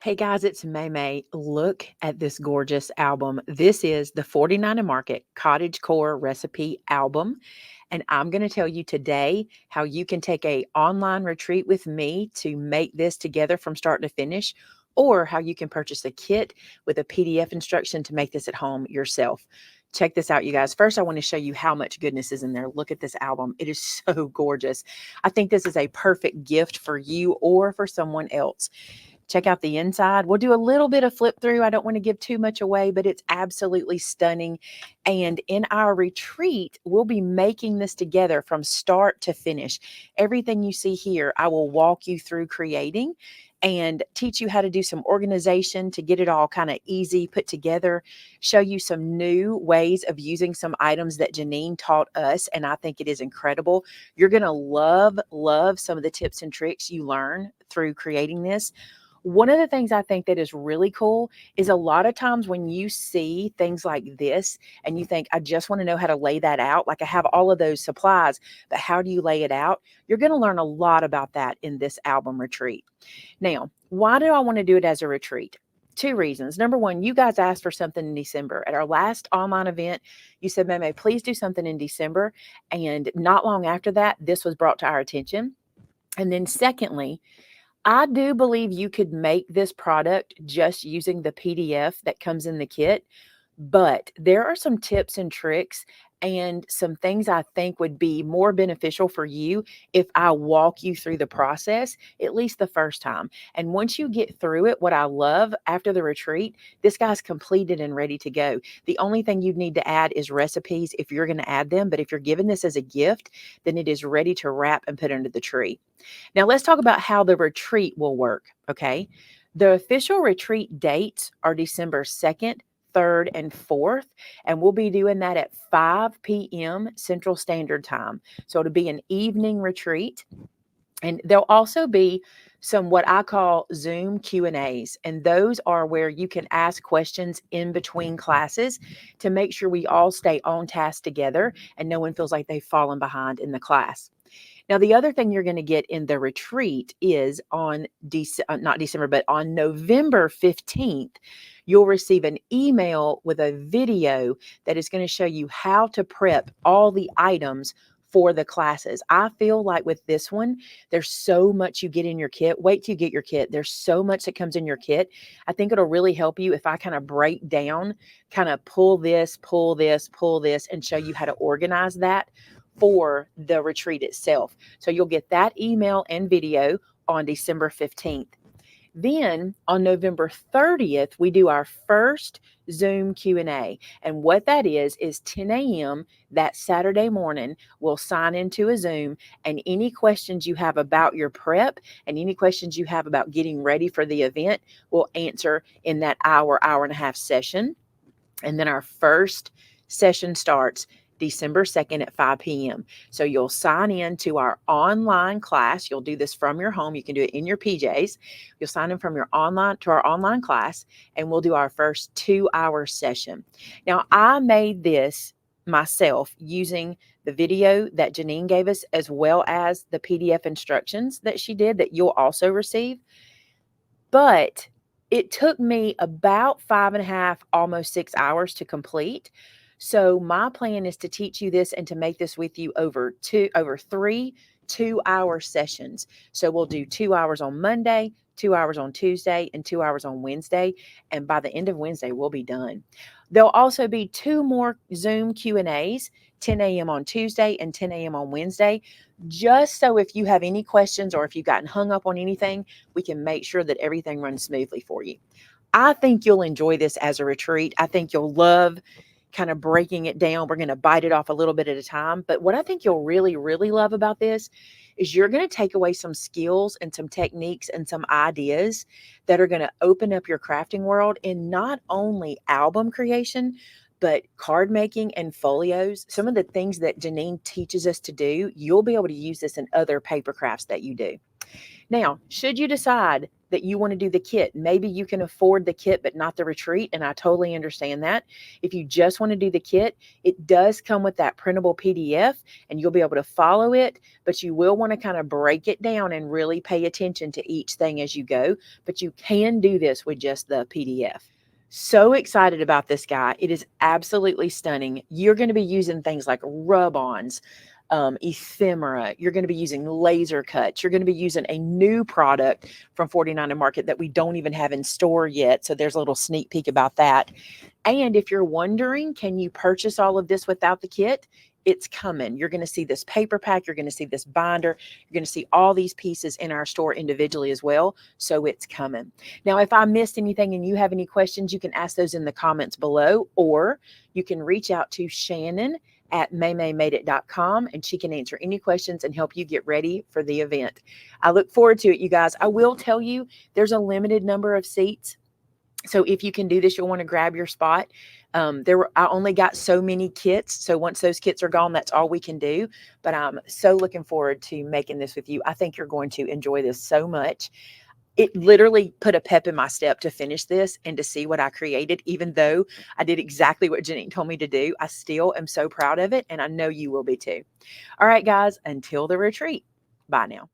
Hey guys, it's Maymay. Look at this gorgeous album. This is the 49 and Market Cottagecore Recipe Album. And I'm going to tell you today how you can take a online retreat with me to make this together from start to finish, or how you can purchase a kit with a PDF instruction to make this at home yourself. Check this out, you guys. First, I want to show you how much goodness is in there. Look at this album. It is so gorgeous. I think this is a perfect gift for you or for someone else. Check out the inside. We'll do a little bit of flip through. I don't want to give too much away, but it's absolutely stunning. And in our retreat, we'll be making this together from start to finish. Everything you see here, I will walk you through creating and teach you how to do some organization to get it all kind of easy put together, show you some new ways of using some items that Janine taught us. And I think it is incredible. You're going to love some of the tips and tricks you learn through creating this. One of the things I think that is really cool is a lot of times when you see things like this and you think, I just want to know how to lay that out. Like I have all of those supplies, but how do you lay it out? You're going to learn a lot about that in this album retreat. Now, why do I want to do it as a retreat? Two reasons. Number one, you guys asked for something in December. At our last online event, you said, Maymay, please do something in December. And not long after that, this was brought to our attention. And then secondly, I do believe you could make this product just using the PDF that comes in the kit, but there are some tips and tricks and some things I think would be more beneficial for you if I walk you through the process, at least the first time. And once you get through it, what I love after the retreat, this guy's completed and ready to go. The only thing you'd need to add is recipes if you're going to add them. But if you're giving this as a gift, then it is ready to wrap and put under the tree. Now, let's talk about how the retreat will work, okay? The official retreat dates are December 2nd, 3rd, and 4th, and we'll be doing that at 5 p.m. Central Standard Time. So it'll be an evening retreat, and there'll also be some what I call Zoom Q&As, and those are where you can ask questions in between classes to make sure we all stay on task together and no one feels like they've fallen behind in the class. Now, the other thing you're going to get in the retreat is on not December, but on November 15th, you'll receive an email with a video that is going to show you how to prep all the items for the classes. I feel like with this one, there's so much you get in your kit. Wait till you get your kit. There's so much that comes in your kit. I think it'll really help you if I kind of break down, kind of pull this, and show you how to organize that for the retreat itself. So you'll get that email and video on December 15th. Then on November 30th, we do our first Zoom Q&A. And what that is 10 a.m. that Saturday morning, we'll sign into a Zoom, and any questions you have about your prep and any questions you have about getting ready for the event, we'll answer in that hour and a half session. And then our first session starts December 2nd at 5 p.m. So you'll sign in to our online class. You'll do this from your home. You can do it in your PJs. You'll sign in from your online to our online class, and we'll do our first 2-hour session. Now, I made this myself using the video that Janine gave us, as well as the PDF instructions that she did that you'll also receive. But it took me about 5.5, almost 6 hours to complete. So my plan is to teach you this and to make this with you over 3 2-hour sessions. So we'll do 2 hours on Monday, 2 hours on Tuesday, and 2 hours on Wednesday. And by the end of Wednesday, we'll be done. There'll also be 2 more Zoom Q&As, 10 a.m. on Tuesday and 10 a.m. on Wednesday, just so if you have any questions or if you've gotten hung up on anything, we can make sure that everything runs smoothly for you. I think you'll enjoy this as a retreat. I think you'll love kind of breaking it down. We're going to bite it off a little bit at a time. But what I think you'll really, really love about this is you're going to take away some skills and some techniques and some ideas that are going to open up your crafting world in not only album creation, but card making and folios. Some of the things that Janine teaches us to do, you'll be able to use this in other paper crafts that you do. Now, should you decide that you want to do the kit. Maybe you can afford the kit, but not the retreat. And I totally understand that. If you just want to do the kit, it does come with that printable PDF and you'll be able to follow it, but you will want to kind of break it down and really pay attention to each thing as you go. But you can do this with just the PDF. So excited about this guy. It is absolutely stunning. You're going to be using things like rub-ons, ephemera. You're going to be using laser cuts. You're going to be using a new product from 49 and Market that we don't even have in store yet. So there's a little sneak peek about that. And if you're wondering, can you purchase all of this without the kit? It's coming. You're going to see this paper pack. You're going to see this binder. You're going to see all these pieces in our store individually as well. So it's coming. Now, if I missed anything and you have any questions, you can ask those in the comments below, or you can reach out to Shannon at maymaymadeit.com and she can answer any questions and help you get ready for the event. I look forward to it, you guys. I will tell you, there's a limited number of seats. So if you can do this, you'll want to grab your spot. I only got so many kits. So once those kits are gone, that's all we can do. But I'm so looking forward to making this with you. I think you're going to enjoy this so much. It literally put a pep in my step to finish this and to see what I created. Even though I did exactly what Janine told me to do, I still am so proud of it. And I know you will be too. All right, guys, until the retreat. Bye now.